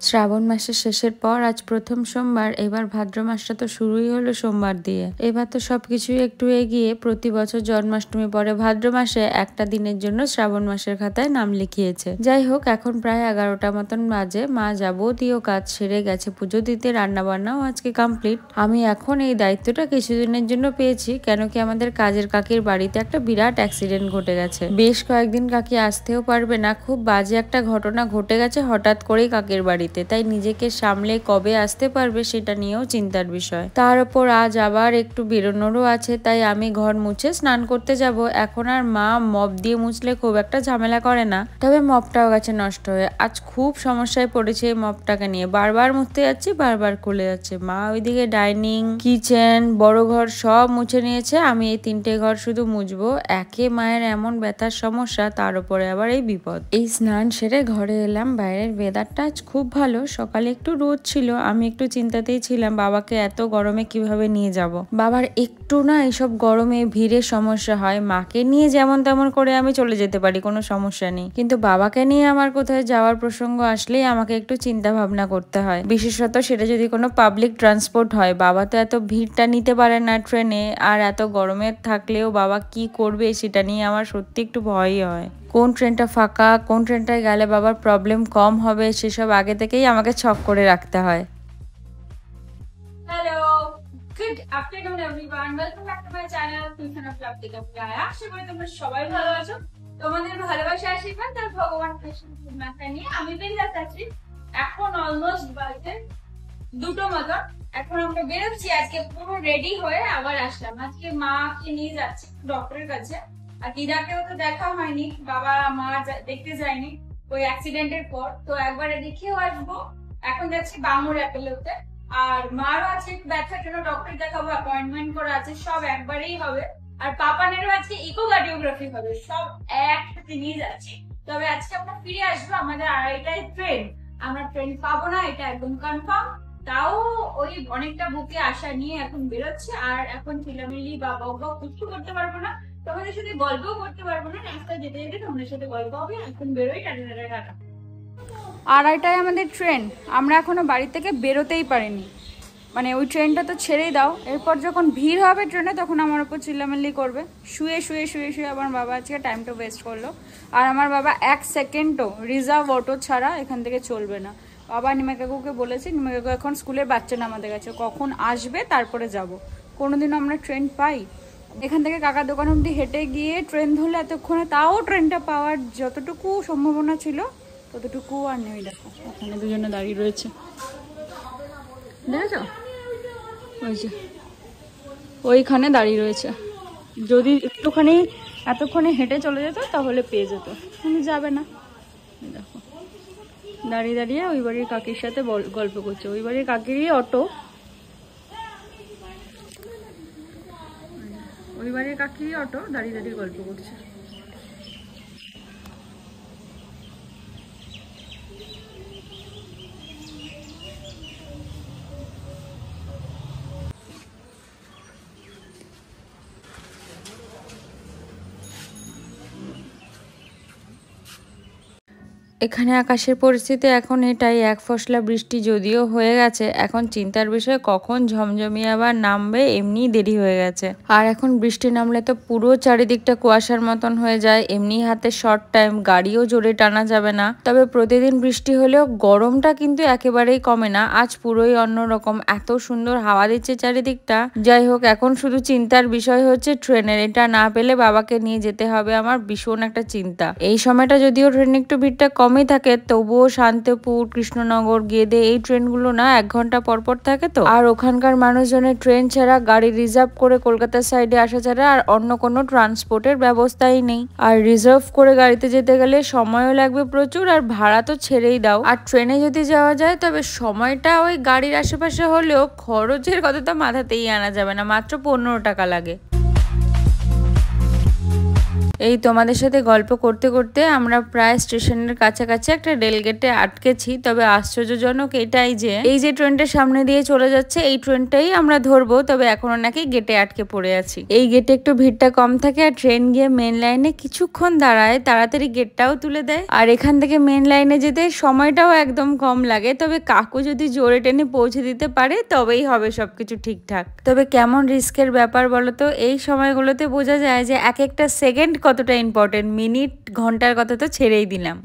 শ্রাবণ মাসের শেষের পর আজ প্রথম সোমবার। এবার ভাদ্র মাসটা তো শুরুই হলো সোমবার দিয়ে। এবার তো সবকিছুই একটু এগিয়ে। প্রতি বছর জন্মাষ্টমী পরে ভাদ্র মাসে একটা দিনের জন্য শ্রাবণ মাসের খাতায় নাম লিখিয়েছে। যাই হোক, এখন প্রায় 11টা মতন বাজে। মা যাবতীয় কাজ সেরে গেছে পুজো দিতে, রান্না বান্নাও আজকে কমপ্লিট। আমি এখন এই দায়িত্বটা কিছুদিনের জন্য পেয়েছি, কেন কি আমাদের কাজের কাকির বাড়িতে একটা বিরাট অ্যাক্সিডেন্ট ঘটে গেছে। বেশ কয়েকদিন কাকি আসতেও পারবে না। খুব বাজে একটা ঘটনা ঘটে গেছে হঠাৎ করেই কাকির বাড়িতে। তাই নিজেকে সামলে কবে আসতে পারবে সেটা নিয়েও চিন্তার বিষয়। তার উপর আজ আবার একটু বেরোনোরও আছে, তাই আমি ঘর মুছে স্নান করতে যাব। এখন আর মা মপ দিয়ে মুছলে খুব একটা ঝামেলা করে না, তবে মপটাও গেছে নষ্ট হয়ে। আজ খুব সমস্যায় পড়েছে এই মপটাকে নিয়ে। বারবার মুছতে যাচ্ছি, বারবার খুলে যাচ্ছে। মা ওইদিকে ডাইনিং, কিচেন, বড় ঘর সব মুছে নিয়েছে। আমি এই 3টে ঘর শুধু মুছবো। একে মায়ের এমন ব্যথার সমস্যা, তার উপরে আবার এই বিপদ। এই স্নান সেরে ঘরে এলাম। বাইরের ওয়েদারটা আজ খুব ভালো। সকালে একটু রোদ ছিল, আমি একটু চিন্তাতেই ছিলাম বাবাকে এত গরমে কিভাবে নিয়ে যাব। বাবার একটু না এইসব গরমে ভিড়ে সমস্যা হয়। মাকে নিয়ে যেমন তেমন করে আমি চলে যেতে পারি, কোনো সমস্যা নেই, কিন্তু বাবাকে নিয়ে আমার কোথায় যাওয়ার প্রসঙ্গ আসলেই আমাকে একটু চিন্তা ভাবনা করতে হয়। বিশেষত সেটা যদি কোনো পাবলিক ট্রান্সপোর্ট হয়। বাবা তো এত ভিড়টা নিতে পারে না ট্রেনে, আর এত গরমে থাকলেও বাবা কি করবে সেটা নিয়ে আমার সত্যি একটু ভয়ই হয়। কোন ট্রেনটা ফাঁকা, কোন ট্রেনটায় গেলে বাবার প্রবলেম কম হবে, সেসব আগে থেকেই আমাকে ছক করে রাখতে হয়। Hello, good afternoon everyone, welcome back to my channel tuition of love থেকে প্রিয়া। আশা করি তোমরা সবাই ভালো আছো। তোমাদের ভালোবাসা আশীর্বাদ আর ভগবান কৃষ্ণ মাথায় নিয়ে আমি বেরিয়ে যাচ্ছি। এখন অলমোস্ট বাজে 2টো মতো। এখন আমরা বেরোচ্ছি। আজকে পুরো রেডি হয়ে আবার আসলাম। আজকে মাকে নিয়ে যাচ্ছি ডক্টরের কাছে। আর দিদাকেও তো দেখা হয়নি, বাবা মা দেখতে যায়নি ওই অ্যাক্সিডেন্টের পর, তো একবারে দেখেও আসবো। এখন যাচ্ছি বাঙুর অ্যাপেলোতে। আর মারও আছে ব্যথার জন্য ডক্টর দেখাবো, অ্যাপয়েন্টমেন্ট করা আছে, সব একবারেই হবে। আর পাপানেরও আজকে ইকোকার্ডিওগ্রাফি হবে, সব একসাথে নিয়ে যাচ্ছি। তবে আজকে আমরা ফিরে আসবো, আমাদের 2:30টায় ট্রেন। আমরা ট্রেন পাবো না, এটা একদম কনফার্ম। তাও ওই অনেকটা বুকে আশা নিয়ে এখন বেরোচ্ছে। আর এখন চিলামিলি বা বক কিছু করতে পারবো না, তোমাদের সাথে গল্পও করতে পারবো না। রাস্তায় যেতে যেতে তোমাদের সাথে গল্প হবে। এখন বেরোই, টাটা। 2:30টায় আমাদের ট্রেন। আমরা এখনো বাড়ি থেকে বেরোতেই পারিনি। মানে ওই ট্রেনটা তো ছেড়েই দাও, এরপর যখন ভিড় হবে ট্রেনে তখন আমার উপর চিল্লামিল্লি করবে। শুয়ে শুয়ে শুয়ে শুয়ে আমার বাবা আজকে টাইমটা ওয়েস্ট করলো। আর আমার বাবা 1 সেকেন্ডও রিজার্ভ অটো ছাড়া এখান থেকে চলবে না। বাবা নিমা কাকুকে বলেছি, নিমা কাকু এখন স্কুলের বাচ্চা নামাতে গেছে, কখন আসবে তারপরে যাব। কোনোদিনও আমরা ট্রেন পাই? এখান থেকে কাকার দোকান অব্দি হেঁটে গিয়ে ট্রেন ধরলে এতক্ষণে তাও ট্রেনটা পাওয়ার যতটুকু সম্ভাবনা ছিল ততটুকু আর নেই। দেখো ওখানে দুজনে দাঁড়িয়ে রয়েছে, দেখেছো? ওই যে ওইখানে দাঁড়িয়ে রয়েছে। যদি একটুখানি এতক্ষণে হেঁটে চলে যেত তাহলে পেয়ে যেত, কিন্তু যাবে না। দেখো দাঁড়িয়ে দাঁড়িয়ে ওই বাড়ির কাকির সাথে গল্প করছে। ওই বাড়ির কাকিরই অটো, ওই বাড়ির কাকিরই অটো, দাঁড়িয়ে দাঁড়িয়ে গল্প করছে। এখানে আকাশের পরিস্থিতি এখন এটাই, এক ফসলা বৃষ্টি যদিও হয়ে গেছে। এখন চিন্তার বিষয় কখন ঝমঝমিয়ে আবার নামবে, এমনি দেরি হয়ে গেছে। আর এখন বৃষ্টি নামলে তো পুরো চারিদিকটা কুয়াশার মতন হয়ে যায়। এমনি হাতে শর্ট টাইম, গাড়িও জোরে টানা যাবে না। তবে প্রতিদিন বৃষ্টি হলেও গরমটা কিন্তু একেবারেই কমে না। আজ পুরোই অন্যরকম, এত সুন্দর হাওয়া দিচ্ছে চারিদিকটা। যাই হোক, এখন শুধু চিন্তার বিষয় হচ্ছে ট্রেনের। এটা না পেলে বাবাকে নিয়ে যেতে হবে, আমার ভীষণ একটা চিন্তা। এই সময়টা যদিও ট্রেন একটু ভিড়টা কমই থাকে, তবুও শান্তিপুর, কৃষ্ণনগর, গেদে এই ট্রেনগুলো না 1 ঘন্টা পরপর থাকে তো। আর ওখানকার মানুষজনের ট্রেন ছাড়া, গাড়ি রিজার্ভ করে কলকাতার সাইডে আসা ছাড়া আর অন্য কোনো ট্রান্সপোর্টের ব্যবস্থাই নেই। আর রিজার্ভ করে গাড়িতে যেতে গেলে সময়ও লাগবে প্রচুর, আর ভাড়া তো ছেড়েই দাও। আর ট্রেনে যদি যাওয়া যায় তবে সময়টা ওই গাড়ির আশেপাশে হলেও খরচের কথা তো মাথাতেই আনা যাবে না, মাত্র 15 টাকা লাগে। এই তোমাদের সাথে গল্প করতে করতে আমরা প্রায় স্টেশনের কাছাকাছি একটা রেলগেটে আটকেছি। তবে আশ্চর্যজনক এটাই যে এই যে ট্রেনটা সামনে দিয়ে চলে যাচ্ছে এই ট্রেনটাই আমরা ধরবো, তবে এখনো নাকি গেটে আটকে পড়ে আছি। এই গেটে একটু ভিড়টা কম থাকে আর ট্রেন গিয়ে মেন লাইনে কিছুক্ষণ দাঁড়ায়, তাড়াতাড়ি গেটটাও তুলে দেয়। আর এখান থেকে মেন লাইনে যেতে সময়টাও একদম কম লাগে। তবে কাকু যদি জোরে টেনে পৌঁছে দিতে পারে তবেই হবে সবকিছু ঠিকঠাক। তবে কেমন রিস্কের ব্যাপার বলতো, এই সময়গুলোতে বোঝা যায় যে এক একটা সেকেন্ড কতটা ইম্পর্টেন্ট, মিনিট ঘন্টার কথা তো ছেড়েই দিলাম।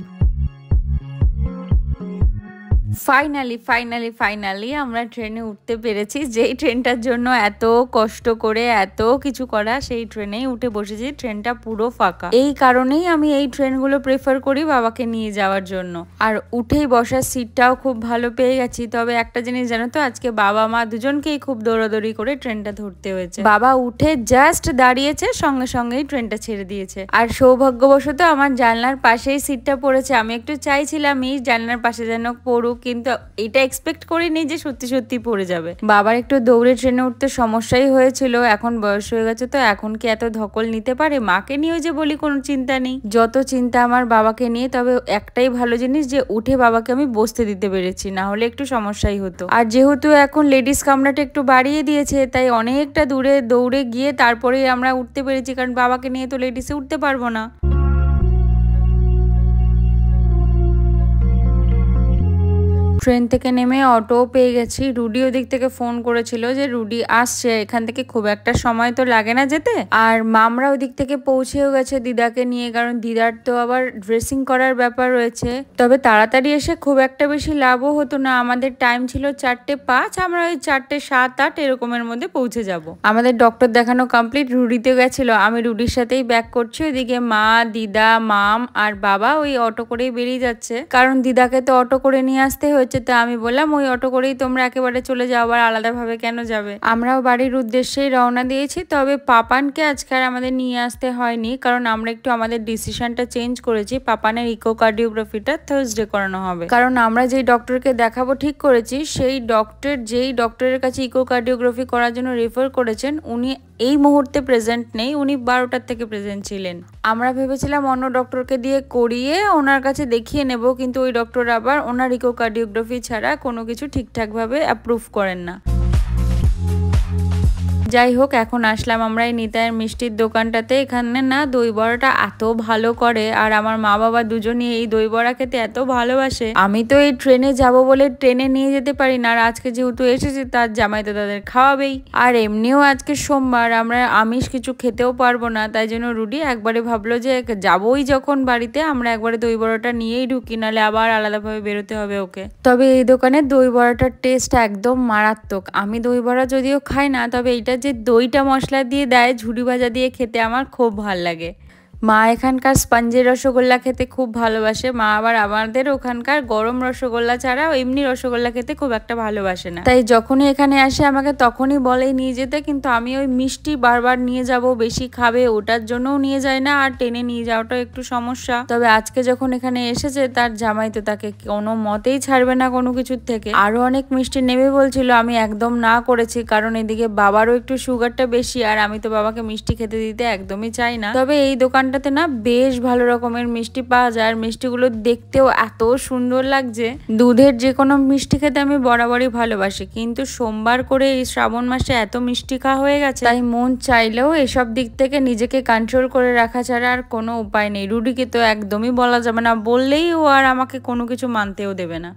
ফাইনালি আমরা ট্রেনে উঠতে পেরেছি। যেই ট্রেনটার জন্য এত কষ্ট করে এত কিছু করা, সেই ট্রেনেই উঠে বসেছি। ট্রেনটা পুরো ফাঁকা, এই কারণেই আমি এই ট্রেনগুলো প্রেফার করি বাবাকে নিয়ে যাওয়ার জন্য। আর উঠেই বসার সিটটাও খুব ভালো পেয়ে গেছি। তবে একটা জিনিস জানো তো, আজকে বাবা মা দুজনকেই খুব দৌড়াদৌড়ি করে ট্রেনটা ধরতে হয়েছে। বাবা উঠে জাস্ট দাঁড়িয়েছে, সঙ্গে সঙ্গেই ট্রেনটা ছেড়ে দিয়েছে। আর সৌভাগ্যবশত আমার জানলার পাশেই সিটটা পড়েছে। আমি একটু চাইছিলাম এই জানলার পাশে যেন পড়ুক, কিন্তু এটা এক্সপেক্ট করিনি যে সত্যি সত্যি পড়ে যাবে। বাবার একটু দৌড়ে ট্রেনে উঠতে সমস্যাই হয়েছিল, এখন বয়স হয়ে গেছে তো এখন কি এত ধকল নিতে পারে। মাকে নিয়েও যে বলি কোনো চিন্তা নেই, যত চিন্তা আমার বাবাকে নিয়ে। তবে একটাই ভালো জিনিস যে উঠে বাবাকে আমি বসতে দিতে পেরেছি, না হলে একটু সমস্যাই হতো। আর যেহেতু এখন লেডিস কামরাটা একটু বাড়িয়ে দিয়েছে, তাই অনেকটা দূরে দৌড়ে গিয়ে তারপরেই আমরা উঠতে পেরেছি, কারণ বাবাকে নিয়ে তো লেডিসে উঠতে পারবো না। ট্রেন থেকে নেমে অটো পেয়ে গেছি। রুডি ওদিক থেকে ফোন করেছিল যে রুডি আসছে, এখান থেকে খুব একটা সময় তো লাগে না যেতে। আর মামরা ওদিক থেকে পৌঁছেও গেছে দিদাকে নিয়ে, কারণ দিদার তো আবার ড্রেসিং করার ব্যাপার রয়েছে। তবে তাড়াতাড়ি এসে খুব একটা বেশি লাভও হতো না। আমাদের টাইম ছিল 4:05, আমরা ওই 4:07-8 এরকমের মধ্যে পৌঁছে যাব। আমাদের ডক্টর দেখানো কমপ্লিট, রুডিতেও গেছিল। আমি রুডির সাথেই ব্যাক করছি। ওইদিকে মা, দিদা, মাম আর বাবা ওই অটো করেই বেরিয়ে যাচ্ছে, কারণ দিদাকে তো অটো করে নিয়ে আসতে হয়েছে। তো আমি বললাম ওই অটো করেই তোমরা একেবারে চলে যাও, আবার আলাদাভাবে কেন যাবে। আমরাও বাড়ির উদ্দেশ্যেই রওনা দিয়েছি। তবে পাপানকে আজকে আর আমাদের নিয়ে আসতে হয়নি, কারণ আমরা একটু আমাদের ডিসিশনটা চেঞ্জ করেছি। পাপানের ইকোকার্ডিওগ্রাফিটা থার্সডে করানো হবে, কারণ আমরা যেই ডক্টরকে দেখাবো ঠিক করেছি সেই ডক্টর যেই ডক্টরের কাছে ইকোকার্ডিওগ্রাফি করার জন্য রেফার করেছেন উনি এই মুহূর্তে প্রেজেন্ট নেই, উনি 12টার থেকে প্রেজেন্ট ছিলেন। আমরা ভেবেছিলাম অন্য ডক্টরকে দিয়ে করিয়ে ওনার কাছে দেখিয়ে নেব, কিন্তু ওই ডক্টর আবার ওনার ইকোকার্ডিওগ্রাফি ছাড়া কোনো কিছু ঠিকঠাকভাবে অ্যাপ্রুভ করেন না। যাই হোক, এখন আসলাম আমরা এই নিতাইয়ের মিষ্টির দোকানটাতে। এখানে না দই বড়াটা এত ভালো করে, আর আমার মা বাবা দুজনই এই দই বড়া খেতে এত ভালোবাসে। আমি তো এই ট্রেনে যাব বলে ট্রেনে নিয়ে যেতে পারি না, আর আজকে যেহেতু এসেছে তার জামাই তো তাদের খাওয়াবেই। আর এমনিও আজকে সোমবার, আমরা আমিষ কিছু খেতেও পারবো না, তাই জন্য রুডি একবারে ভাবলো যে যাবোই যখন বাড়িতে আমরা একবারে দই বড়াটা নিয়েই ঢুকি, নাহলে আবার আলাদাভাবে বেরোতে হবে ওকে। তবে এই দোকানে দই বড়াটার টেস্ট একদম মারাত্মক। আমি দই বড়া যদিও খাই না, তবে এইটা যে দইটা মশলা দিয়ে দেয় ঝুড়ি ভাজা দিয়ে খেতে আমার খুব ভাল লাগে। মা এখানকার স্পঞ্জের রসগোল্লা খেতে খুব ভালোবাসে। মা আবার আমাদের ওখানকার গরম রসগোল্লা ছাড়া এমনি রসগোল্লা খেতে খুব একটা ভালোবাসে না, তাই যখনই এখানে আসে আমাকে তখনই বলে নিয়ে যেতে। কিন্তু আমি ওই মিষ্টি বারবার নিয়ে যাব, বেশি খাবে ওটার জন্যও নিয়ে যায় না, আর টেনে নিয়ে যাওয়াটা একটু সমস্যা। তবে আজকে যখন এখানে এসেছে তার জামাই তো তাকে কোনো মতেই ছাড়বে না কোনো কিছুর থেকে। আরো অনেক মিষ্টি নেবে বলছিল, আমি একদম না করেছি, কারণ এদিকে বাবারও একটু সুগারটা বেশি, আর আমি তো বাবাকে মিষ্টি খেতে দিতে একদমই চাই না। তবে এই দোকানটাতে না বেশ ভালো রকমের মিষ্টি পাওয়া যায়, আর মিষ্টিগুলো দেখতেও এত সুন্দর লাগছে। দুধের যে কোনো মিষ্টি খেতে আমি বরাবরই ভালোবাসি, কিন্তু সোমবার করে এই শ্রাবণ মাসে এত মিষ্টি খাওয়া হয়ে গেছে, তাই মন চাইলেও এসব দিক থেকে নিজেকে কন্ট্রোল করে রাখা ছাড়া আর কোনো উপায় নেই। রুডিকে তো একদমই বলা যাবে না, বললেই ও আর আমাকে কোনো কিছু মানতেও দেবে না।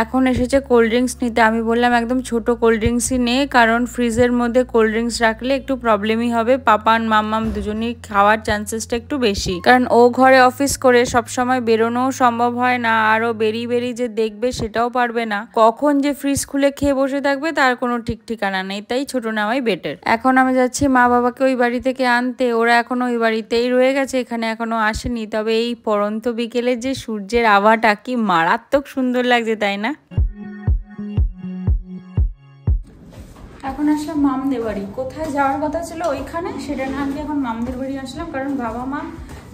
এখন এসেছে কোল্ড ড্রিঙ্কস নিতে। আমি বললাম একদম ছোট কোল্ড ড্রিঙ্কসই নে, কারণ ফ্রিজের মধ্যে কোল্ড ড্রিঙ্কস রাখলে একটু প্রবলেমই হবে। পাপান মাম্মাম দুজনেই খাওয়ার চান্সেসটা একটু বেশি, কারণ ও ঘরে অফিস করে সবসময় বেরোনোও সম্ভব হয় না, আরও বেরিয়ে যে দেখবে সেটাও পারবে না। কখন যে ফ্রিজ খুলে খেয়ে বসে থাকবে তার কোনো ঠিক ঠিকানা নেই, তাই ছোট নেওয়াই বেটার। এখন আমি যাচ্ছি মা বাবাকে ওই বাড়ি থেকে আনতে, ওরা এখনো ওই বাড়িতেই রয়ে গেছে, এখানে এখনো আসেনি। তবে এই পরন্ত বিকেলে যে সূর্যের আভাটা কি মারাত্মক সুন্দর লাগছে, তাই না? এখন আসলাম মামদের বাড়ি। কোথায় যাওয়ার কথা ছিল ওইখানে, সেটা না গিয়ে এখন মামদের বাড়ি আসলাম, কারণ বাবা মা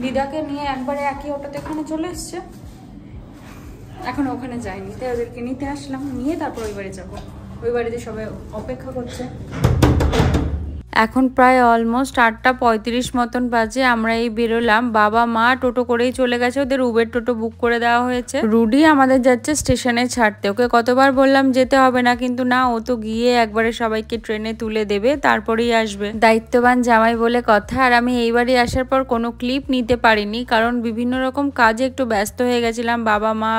দিদাকে নিয়ে একবারে একই অটোতে এখানে চলে এসছে। এখন ওখানে যাইনি, তাই ওদেরকে নিতে আসলাম, নিয়ে তারপর ওই বাড়ি যাবো। ওই বাড়িতে সবাই অপেক্ষা করছে। এখন প্রায় অলমোস্ট 8:35 মতন বাজে। আমরা এই বেরোলাম, বাবা মা টোটো করেই চলে গেছে, ওদের উবের টোটো বুক করে দেওয়া হয়েছে। রুডি আমাদের যাচ্ছে স্টেশনে ছাড়তে, ওকে কতবার বললাম যেতে হবে না, কিন্তু না, ও তো গিয়ে একবারে সবাইকে ট্রেনে তুলে দেবে তারপরেই আসবে, দায়িত্ববান জামাই বলে কথা। আর আমি এইবারই আসার পর কোনো ক্লিপ নিতে পারিনি, কারণ বিভিন্ন রকম কাজে একটু ব্যস্ত হয়ে গেছিলাম। বাবা মা,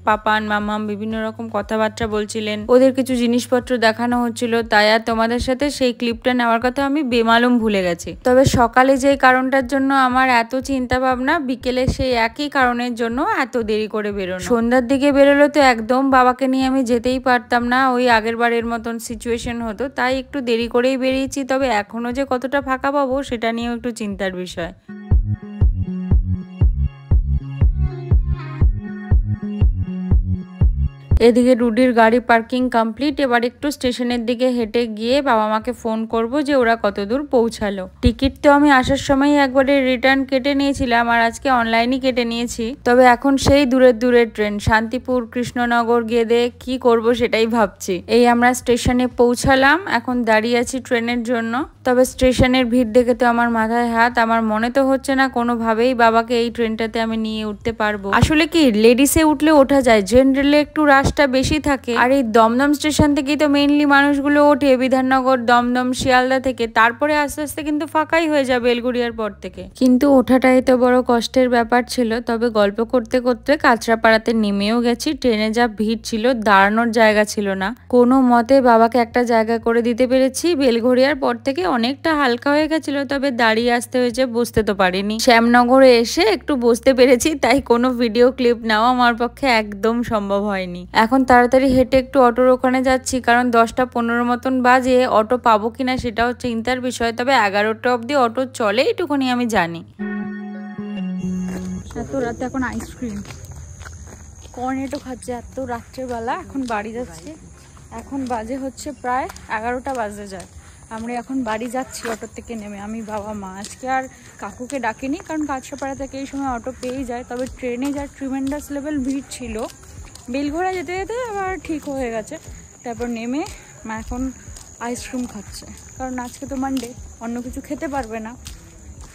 পাপান, মামাম বিভিন্ন রকম কথাবার্তা বলছিলেন, ওদের কিছু জিনিসপত্র দেখানো হচ্ছিল, তাই আর তোমাদের সাথে সেই ক্লিপটা নেওয়ার কথা আমি বেমালুম ভুলে গেছি। তবে সকালে যে কারণটার জন্য আমার এত চিন্তা ভাবনা, বিকেলে সেই একই কারণের জন্য এত দেরি করে বেরোনো। সন্ধ্যার দিকে বেরোলে তো একদম বাবাকে নিয়ে আমি যেতেই পারতাম না, ওই আগের বারের মতন সিচুয়েশন হতো, তাই একটু দেরি করেই বেরিয়েছি। তবে এখনো যে কতটা ফাঁকা পাবো সেটা নিয়েও একটু চিন্তার বিষয়। এদিকে রুডির গাড়ি পার্কিং কমপ্লিট। এবার একটু স্টেশনের দিকে হেঁটে গিয়ে বাবা মাকে ফোন করব যে ওরা কত দূর পৌঁছালো। টিকিট তো আমি আসার সময় একবারে রিটার্ন কেটে নিয়েছিলাম, আর আজকে অনলাইনই কেটে নিয়েছি। তবে এখন সেই দূরের ট্রেন, শান্তিপুর, কৃষ্ণনগর গেদে কি করব সেটাই ভাবছি। এই আমরা স্টেশনে পৌঁছালাম, এখন দাঁড়িয়ে আছি ট্রেনের জন্য। তবে স্টেশনের ভিড় দেখে তো আমার মাথায় হাত, আমার মনে তো হচ্ছে না কোনোভাবেই বাবাকে এই ট্রেনটাতে আমি নিয়ে উঠতে পারবো। আসলে কি, লেডিসে উঠলে ওঠা যায়, জেনারেলে একটু রাশটা বেশি থাকে। আর এই দমদম স্টেশন থেকেই তো মেইনলি মানুষগুলো ওঠে, বিধাননগর, দমদম, শিয়ালদা থেকে, তারপরে আস্তে আস্তে কিন্তু ফাঁকাই হয়ে যায় বেলগুড়িয়ার পর থেকে। কিন্তু ওঠাটাই তো বড় কষ্টের ব্যাপার ছিল। তবে গল্প করতে করতে কাঁচরাপাড়াতে নেমেও গেছি। ট্রেনে যা ভিড় ছিল, দাঁড়ানোর জায়গা ছিল না। কোনো মতে বাবাকে একটা জায়গা করে দিতে পেরেছি। বেলঘড়িয়ার পর থেকে অনেকটা হালকা হয়ে গেছিল, তবে দাঁড়িয়ে আসতে হয়েছে, বসতে তো পারিনি। শ্যামনগরে এসে একটু বসতে পেরেছি, তাই কোনো ভিডিও ক্লিপ নেওয়া আমার পক্ষে একদম সম্ভব হয়নি। এখন তাড়াতাড়ি হেঁটে একটু অটোর ওখানে যাচ্ছি, কারণ 10:15 মতন বাজে, অটো পাবো কিনা সেটাও চিন্তার বিষয়। তবে 11টা অবধি অটো চলে, এইটুকুনি আমি জানি। এত রাতে এখন আইসক্রিম কর্নেটো খাচ্ছে, এত রাত্রেবেলা। এখন বাড়ি যাচ্ছি, এখন বাজে হচ্ছে প্রায় 11টা বাজে যায়। আমরা এখন বাড়ি যাচ্ছি অটোর থেকে নেমে, আমি, বাবা মা। আজকে আর কাকুকে ডাকিনি, কারণ কাঁচরাপাড়া থেকে এই সময় অটো পেয়েই যায়। তবে ট্রেনে যা ট্রিমেন্ডাস লেভেল ভিড় ছিল, বেলঘড়া যেতে যেতে আবার ঠিক হয়ে গেছে। তারপর নেমে মা এখন আইসক্রিম খাচ্ছে, কারণ আজকে তো মানডে, অন্য কিছু খেতে পারবে না।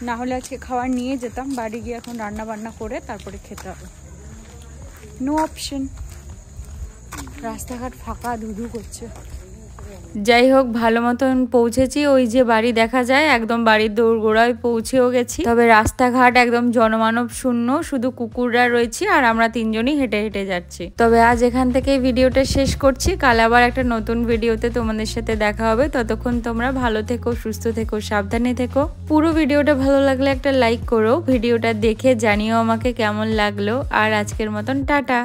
না হলে আজকে খাবার নিয়ে যেতাম, বাড়ি গিয়ে এখন রান্না বান্না করে তারপরে খেতে হবে, নো অপশন। রাস্তাঘাট ফাঁকা, ধুধু করছে। যাই হোক, ভালো মতন পৌঁছেছি। ওই যে বাড়ি দেখা যায়, একদম বাড়ির দোরগোড়ায় পৌঁছেও গেছি। তবে রাস্তাঘাট একদম জনমানব শূন্য, শুধু কুকুররা রয়েছে আর আমরা তিনজনই হেঁটে হেঁটে যাচ্ছি। তবে আজ এখান থেকে ভিডিওটা শেষ করছি। কাল আবার একটা নতুন ভিডিওতে তোমাদের সাথে দেখা হবে। ততক্ষণ তোমরা ভালো থেকো, সুস্থ থেকো, সাবধানে থেকো। পুরো ভিডিওটা ভালো লাগলে একটা লাইক করো, ভিডিওটা দেখে জানিও আমাকে কেমন লাগলো। আর আজকের মতন টাটা।